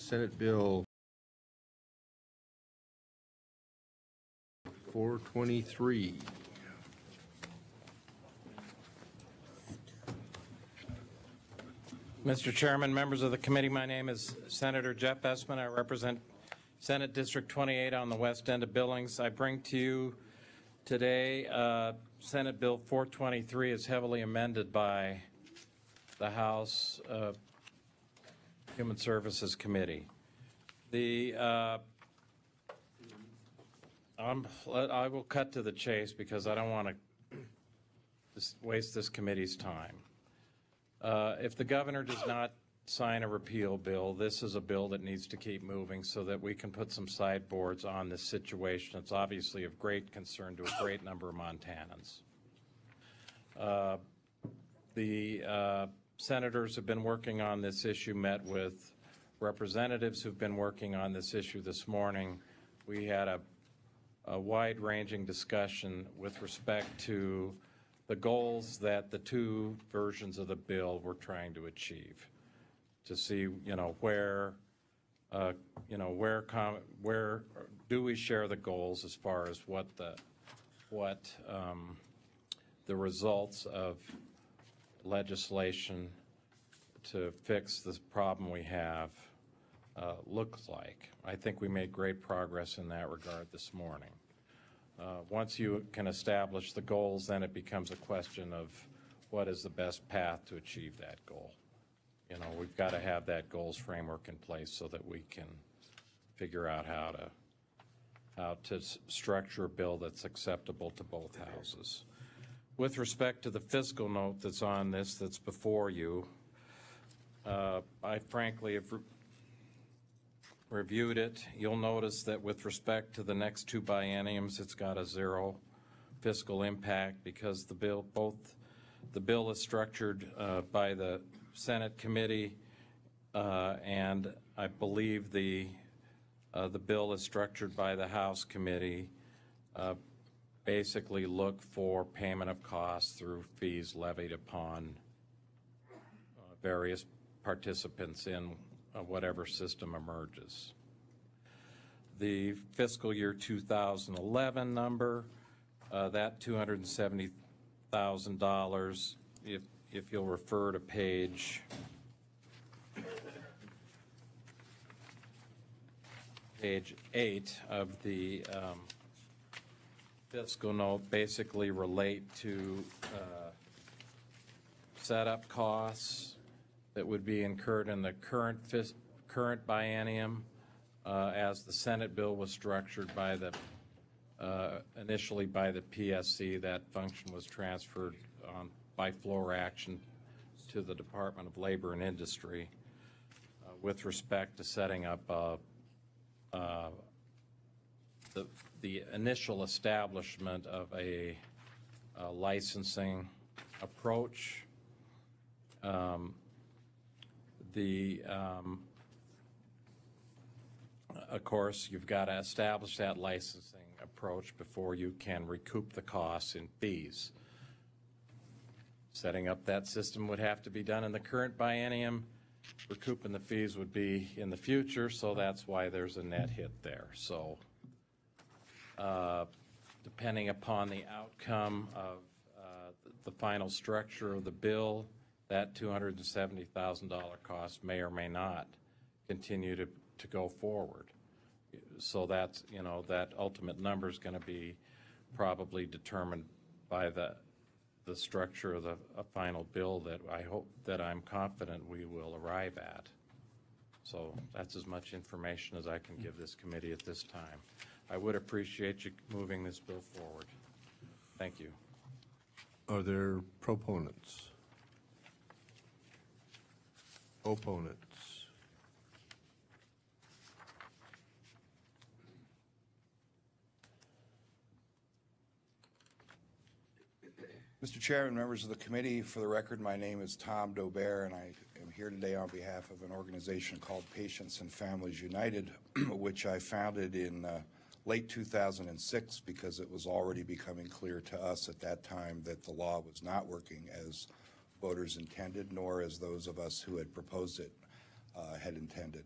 Senate Bill 423. Mr. Chairman, members of the committee, my name is Senator Jeff Essman. I represent Senate District 28 on the west end of Billings. I bring to you today Senate Bill 423 is heavily amended by the House Human Services Committee. I will cut to the chase because I don't want to waste this committee's time. If the governor does not sign a repeal bill, this is a bill that needs to keep moving so that we can put some sideboards on this situation. It's obviously of great concern to a great number of Montanans. The senators have been working on this issue, met with representatives who've been working on this issue this morning. We had a wide-ranging discussion with respect to the goals that the two versions of the bill were trying to achieve, to see, where do we share the goals as far as what the results of legislation to fix this problem we have looks like. I think we made great progress in that regard this morning. Once you can establish the goals, then it becomes a question of what is the best path to achieve that goal. We've got to have that goals framework in place so that we can figure out how to structure a bill that's acceptable to both houses. With respect to the fiscal note that's on this, that's before you, I frankly have reviewed it. You'll notice that with respect to the next two bienniums, it's got a zero fiscal impact because the bill is structured by the Senate committee, and I believe the bill is structured by the House committee. Basically, look for payment of costs through fees levied upon various participants in whatever system emerges. The fiscal year 2011 number, that $270,000, if you'll refer to page 8 of the fiscal note, basically relate to setup costs that would be incurred in the current biennium as the Senate bill was structured by the initially by the PSC. That function was transferred by floor action to the Department of Labor and Industry with respect to setting up the initial establishment of a licensing approach. Of course, you've got to establish that licensing approach before you can recoup the costs in fees. Setting up that system would have to be done in the current biennium. Recouping the fees would be in the future, so that's why there's a net hit there. So depending upon the outcome of the final structure of the bill, that $270,000 cost may or may not continue to go forward. So that's, that ultimate number is going to be probably determined by the structure of a final bill that I'm confident we will arrive at. So that's as much information as I can give this committee at this time. I would appreciate you moving this bill forward. Thank you. Are there proponents? Opponents? Mr. Chairman, members of the committee, for the record, my name is Tom Dobert, and I am here today on behalf of an organization called Patients and Families United, which I founded in late 2006 because it was already becoming clear to us at that time that the law was not working as voters intended, nor as those of us who had proposed it had intended.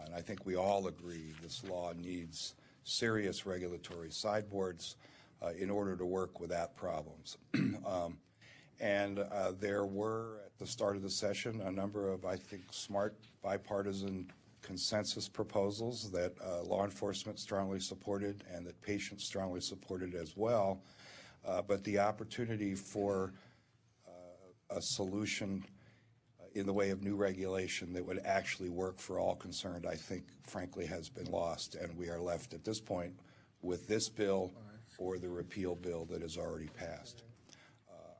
And I think we all agree this law needs serious regulatory sideboards in order to work without problems. There were, at the start of the session, a number of, I think, smart bipartisan consensus proposals that law enforcement strongly supported and that patients strongly supported as well. But the opportunity for a solution in the way of new regulation that would actually work for all concerned, I think, frankly, has been lost. And we are left at this point with this bill or the repeal bill that has already passed.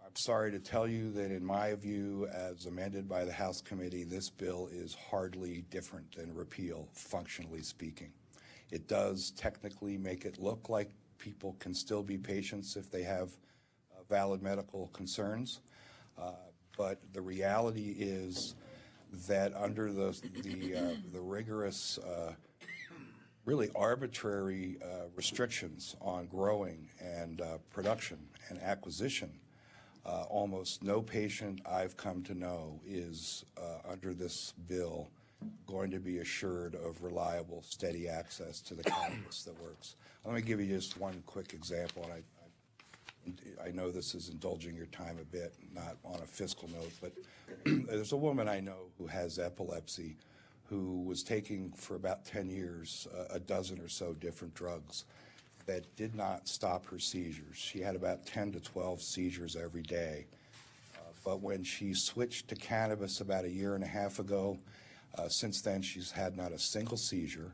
I'm sorry to tell you that in my view, as amended by the House committee, this bill is hardly different than repeal, functionally speaking. It does technically make it look like people can still be patients if they have valid medical concerns. But the reality is that under the rigorous, really arbitrary restrictions on growing and production and acquisition, almost no patient I've come to know is, under this bill, going to be assured of reliable, steady access to the cannabis that works. Let me give you just one quick example, and I know this is indulging your time a bit, not on a fiscal note, but there's a woman I know who has epilepsy who was taking for about 10 years a dozen or so different drugs that did not stop her seizures. She had about 10 to 12 seizures every day. But when she switched to cannabis about a year and a half ago, since then she's had not a single seizure.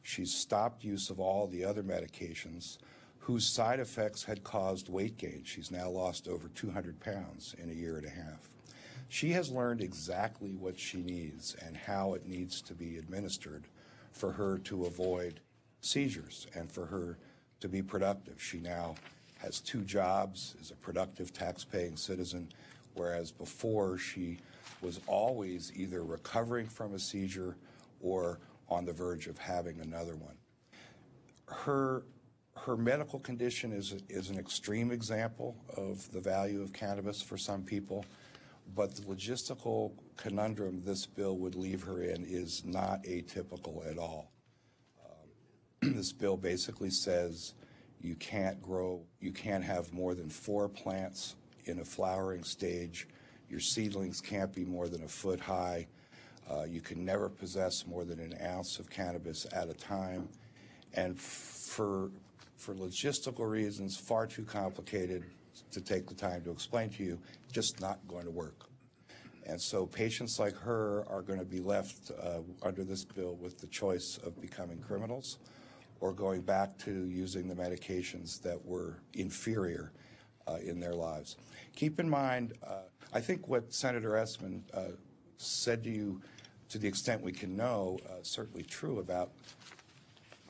She's stopped use of all the other medications whose side effects had caused weight gain. She's now lost over 200 pounds in a year and a half. She has learned exactly what she needs and how it needs to be administered for her to avoid seizures and for her to be productive. She now has 2 jobs, is a productive tax-paying citizen, whereas before she was always either recovering from a seizure or on the verge of having another one. Her medical condition is an extreme example of the value of cannabis for some people, but the logistical conundrum this bill would leave her in is not atypical at all. This bill basically says you can't have more than 4 plants in a flowering stage. Your seedlings can't be more than a foot high. You can never possess more than an ounce of cannabis at a time. And for logistical reasons far too complicated to take the time to explain to you, just not going to work. And so patients like her are going to be left under this bill with the choice of becoming criminals or going back to using the medications that were inferior in their lives. Keep in mind, I think what Senator Essman said to you, to the extent we can know, certainly true about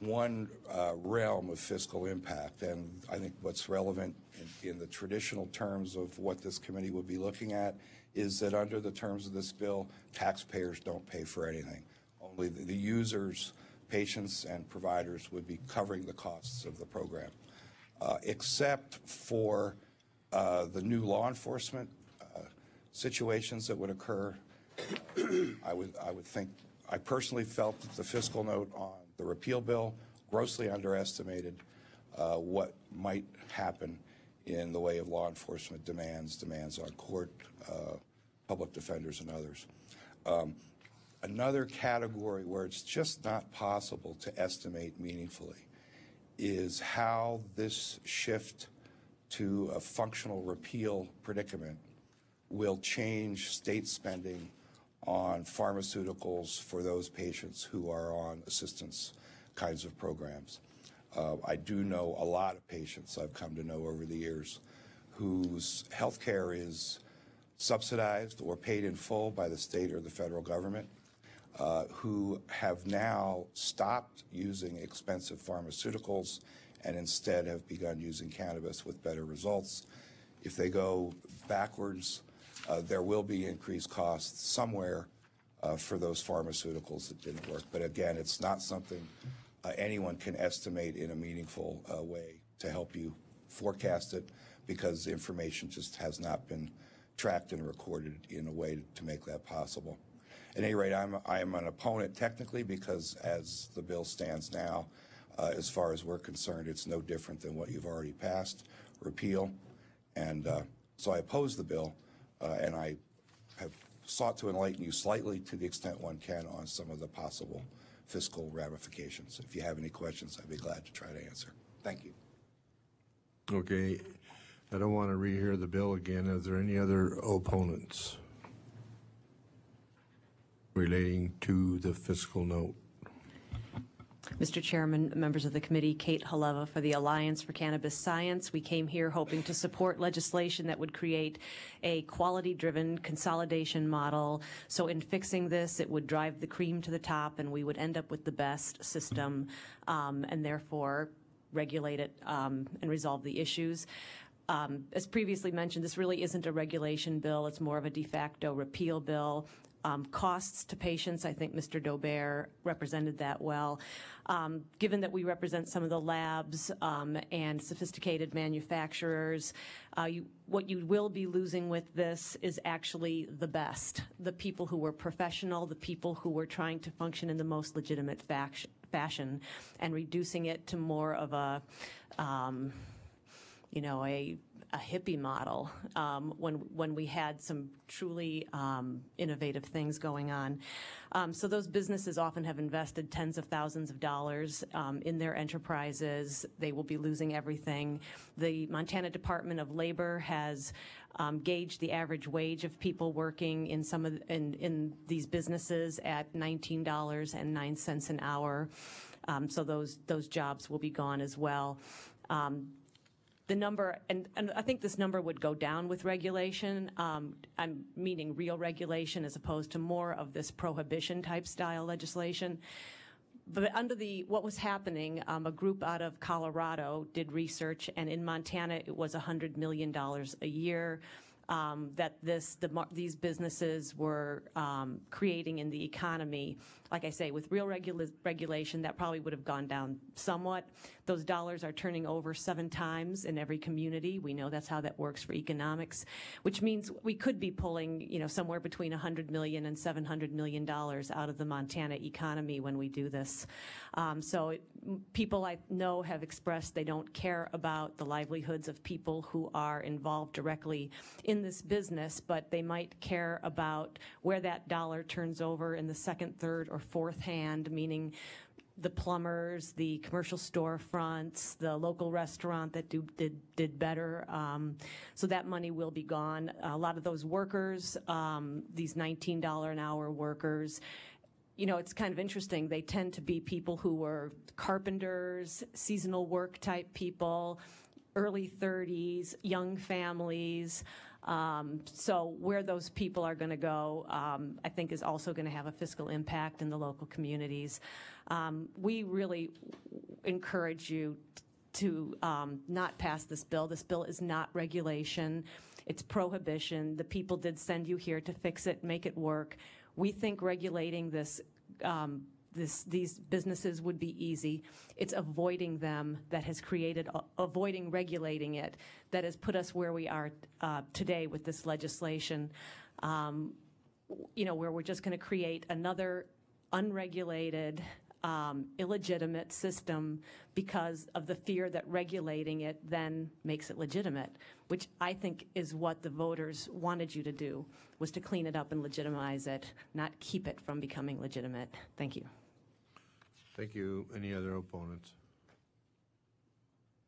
one realm of fiscal impact. And I think what's relevant in the traditional terms of what this committee would be looking at is that under the terms of this bill, taxpayers don't pay for anything. Only the users, patients, and providers would be covering the costs of the program, except for the new law enforcement situations that would occur. I personally felt that the fiscal note on the repeal bill grossly underestimated what might happen in the way of law enforcement demands on court, public defenders, and others. Another category where it's just not possible to estimate meaningfully is how this shift to a functional repeal predicament will change state spending on pharmaceuticals for those patients who are on assistance kinds of programs. I do know a lot of patients I've come to know over the years whose health care is subsidized or paid in full by the state or the federal government, who have now stopped using expensive pharmaceuticals and instead have begun using cannabis with better results. If they go backwards, there will be increased costs somewhere for those pharmaceuticals that didn't work. But again, it's not something anyone can estimate in a meaningful way to help you forecast it, because the information just has not been tracked and recorded in a way to make that possible. At any rate, I am an opponent technically because as the bill stands now, as far as we're concerned, it's no different than what you've already passed, repeal. And so I oppose the bill, and I have sought to enlighten you slightly to the extent one can on some of the possible fiscal ramifications. If you have any questions, I'd be glad to try to answer. Thank you. Okay, I don't want to rehear the bill again. Is there any other opponents relating to the fiscal note? Mr. Chairman, members of the committee, Kate Haleva for the Alliance for Cannabis Science. We came here hoping to support legislation that would create a quality-driven consolidation model. So in fixing this, it would drive the cream to the top, and we would end up with the best system, and therefore regulate it and resolve the issues. As previously mentioned, this really isn't a regulation bill. It's more of a de facto repeal bill. Costs to patients, I think Mr. Daubert represented that well. Given that we represent some of the labs and sophisticated manufacturers, what you will be losing with this is actually the best, the people who were professional, the people who were trying to function in the most legitimate fashion, and reducing it to more of a hippie model when we had some truly innovative things going on. So those businesses often have invested tens of thousands of dollars in their enterprises. They will be losing everything. The Montana Department of Labor has gauged the average wage of people working in some of in these businesses at $19.09 an hour. So those jobs will be gone as well. The number, and I think this number would go down with regulation. I'm meaning real regulation as opposed to more of this prohibition type style legislation. But under what was happening, a group out of Colorado did research, and in Montana it was $100 million a year that these businesses were creating in the economy. Like I say, with real regulation, that probably would have gone down somewhat. Those dollars are turning over 7 times in every community. We know that's how that works for economics, which means we could be pulling, somewhere between $100 million and $700 million out of the Montana economy when we do this. People I know have expressed they don't care about the livelihoods of people who are involved directly in this business, but they might care about where that dollar turns over in the second, third, or fourth hand, meaning the plumbers, the commercial storefronts, the local restaurant that did better. So that money will be gone. A lot of those workers, these $19 an hour workers, it's kind of interesting. They tend to be people who were carpenters, seasonal work type people, early 30s, young families. So where those people are going to go, I think is also going to have a fiscal impact in the local communities. We really encourage you to not pass this bill. This bill is not regulation. It's prohibition. The people did send you here to fix it, make it work. We think regulating these businesses would be easy. It's avoiding them that has created, avoiding regulating it, that has put us where we are today with this legislation, where we're just going to create another unregulated, illegitimate system because of the fear that regulating it then makes it legitimate, which I think is what the voters wanted you to do, was to clean it up and legitimize it, not keep it from becoming legitimate. Thank you. Thank you. Any other opponents?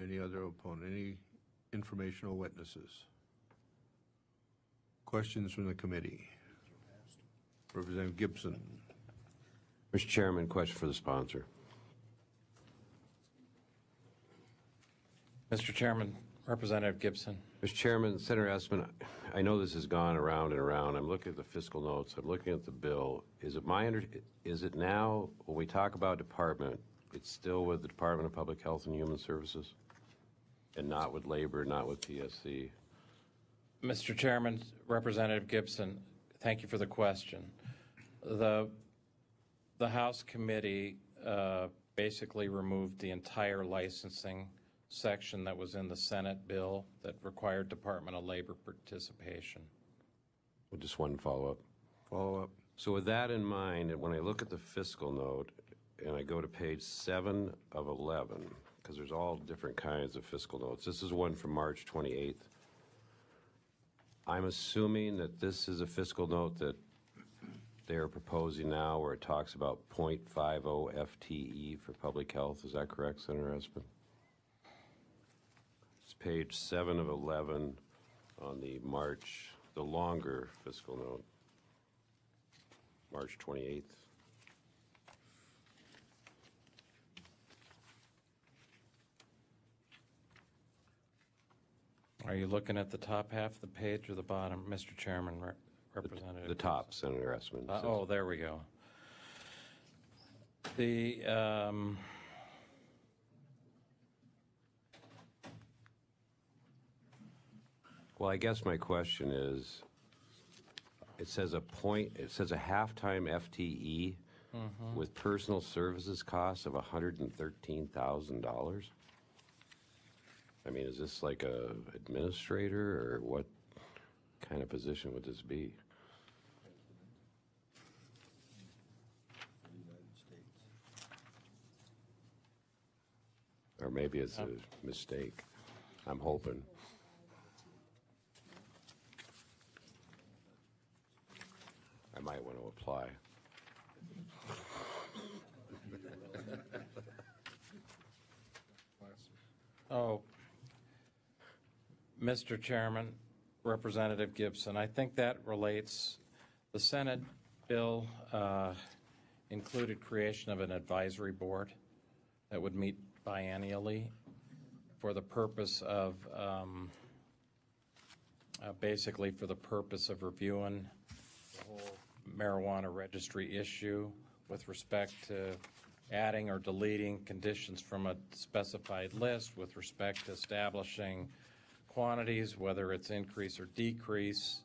Any other opponent? Any informational witnesses? Questions from the committee? Representative Gibson. Mr. Chairman, question for the sponsor. Mr. Chairman, Representative Gibson. Mr. Chairman, Senator Espin, I know this has gone around and around. I'm looking at the fiscal notes. I'm looking at the bill. Is it now, when we talk about department, it's still with the Department of Public Health and Human Services, and not with Labor, not with PSC? Mr. Chairman, Representative Gibson, thank you for the question. The House committee basically removed the entire licensing section that was in the Senate bill that required Department of Labor participation. Well, just one follow-up. Follow up. So with that in mind, and when I look at the fiscal note, and I go to page 7 of 11, because there's all different kinds of fiscal notes. This is one from March 28th. I'm assuming that this is a fiscal note that they're proposing now where it talks about 0.50 FTE for public health. Is that correct, Senator Espin? It's page 7 of 11 on the longer fiscal note, March 28th. Are you looking at the top half of the page or the bottom, Mr. Chairman, Representative? The top, Senator Espin. Oh, there we go. The, Well, I guess my question is, it says a halftime FTE with personal services costs of $113,000. I mean, is this like a administrator, or what kind of position would this be? Or maybe it's a mistake. I'm hoping. I might want to apply. oh, Mr. Chairman, Representative Gibson, I think that relates, the Senate bill included creation of an advisory board that would meet biennially for the purpose of, basically for the purpose of reviewing the whole marijuana registry issue with respect to adding or deleting conditions from a specified list, with respect to establishing quantities, whether it's increase or decrease,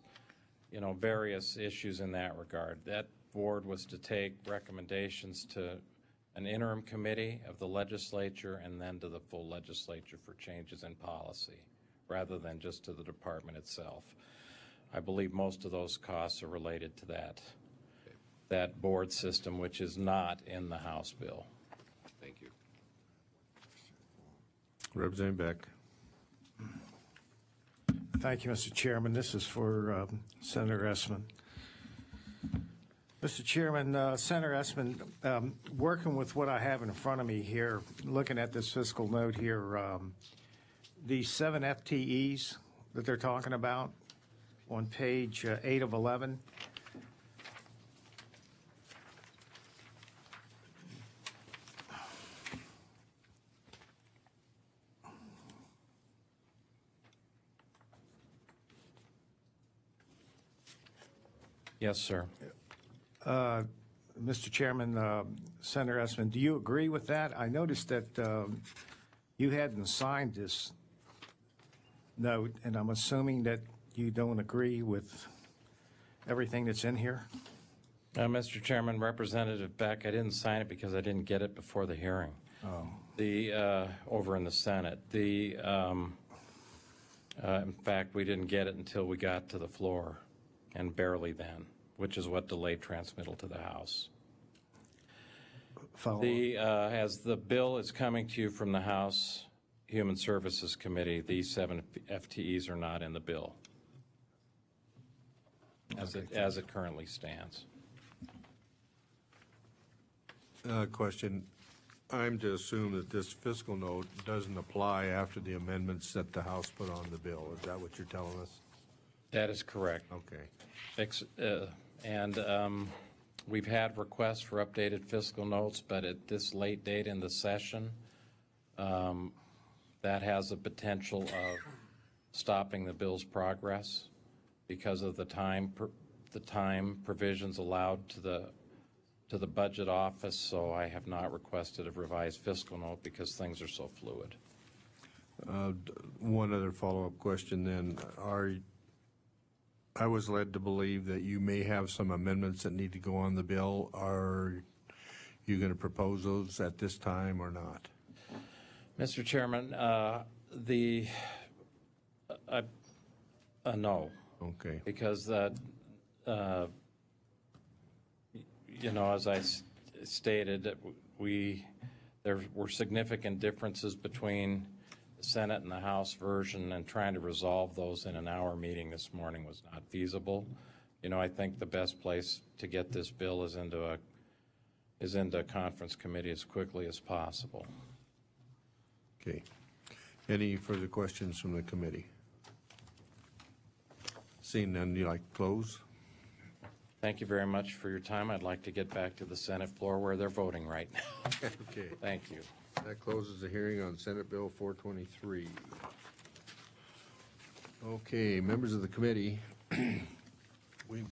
various issues in that regard. That board was to take recommendations to an interim committee of the legislature and then to the full legislature for changes in policy, rather than just to the department itself. I believe most of those costs are related to that board system, which is not in the House bill. Thank you. Representative Beck. Thank you, Mr. Chairman. This is for Senator Espin. Mr. Chairman, Senator Espin, working with what I have in front of me here, looking at this fiscal note here, the 7 FTEs that they're talking about on page 8 of 11, Yes, sir. Mr. Chairman, Senator Espin, do you agree with that? I noticed that you hadn't signed this note, and I'm assuming that you don't agree with everything that's in here? Mr. Chairman, Representative Beck, I didn't sign it because I didn't get it before the hearing. Oh. Over in the Senate. In fact, we didn't get it until we got to the floor, and barely then, which is what delayed transmittal to the House. As the bill is coming to you from the House Human Services Committee, these 7 FTEs are not in the bill as it currently stands. Question. I'm to assume that this fiscal note doesn't apply after the amendments that the House put on the bill. Is that what you're telling us? That is correct. Okay. We've had requests for updated fiscal notes, but at this late date in the session, that has the potential of stopping the bill's progress because of the time provisions allowed to the budget office. So I have not requested a revised fiscal note because things are so fluid. One other follow-up question then. I was led to believe that you may have some amendments that need to go on the bill. Are you going to propose those at this time or not? Mr. Chairman, no. Okay. Because you know, as I stated, that there were significant differences between the Senate and the House version, and trying to resolve those in an hour meeting this morning was not feasible. You know, I think the best place to get this bill is into a conference committee as quickly as possible. Okay. Any further questions from the committee? Seeing none, you like to close? Thank you very much for your time. I'd like to get back to the Senate floor where they're voting right now. Okay. Thank you. That closes the hearing on Senate Bill 423. Okay, members of the committee,